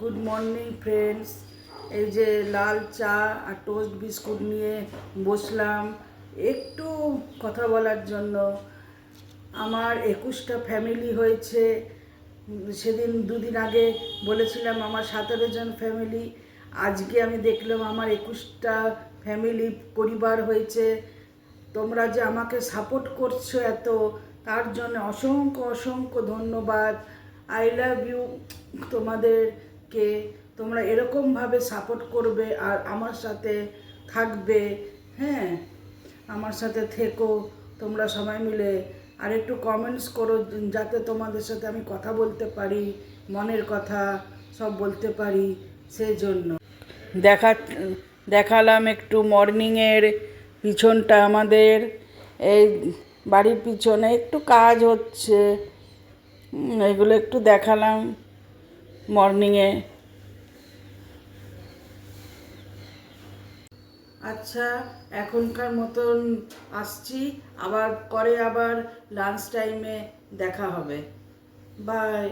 Good morning friends. এই যে লাল চা আর টোস্ট বিস্কুট নিয়ে বসলাম একটু কথা বলার জন্য। আমার 21টা ফ্যামিলি হয়েছে। সেদিন দুদিন আগে বলেছিলাম আমার 17 জন ফ্যামিলি। আজকে আমি দেখলাম আমার 21টা ফ্যামিলি পরিবার হয়েছে। তোমরা যে আমাকে সাপোর্ট করছো এত, তার জন্য অসংখ্য অসংখ্য ধন্যবাদ। আই লাভ ইউ তোমাদেরকে। তোমরা এরকমভাবে সাপোর্ট করবে আর আমার সাথে থাকবে। হ্যাঁ, আমার সাথে থেকো তোমরা সবাই মিলে। আর একটু কমেন্টস করো যাতে তোমাদের সাথে আমি কথা বলতে পারি, মনের কথা সব বলতে পারি। সেই জন্য দেখালাম একটু মর্নিংয়ের পিছনটা। আমাদের এই বাড়ির পিছনে একটু কাজ হচ্ছে, এগুলো একটু দেখালাম মর্নিংয়ে। আচ্ছা, এখনকার মতন আসছি, আবার পরে আবার লাঞ্চ টাইমে দেখা হবে। বাই।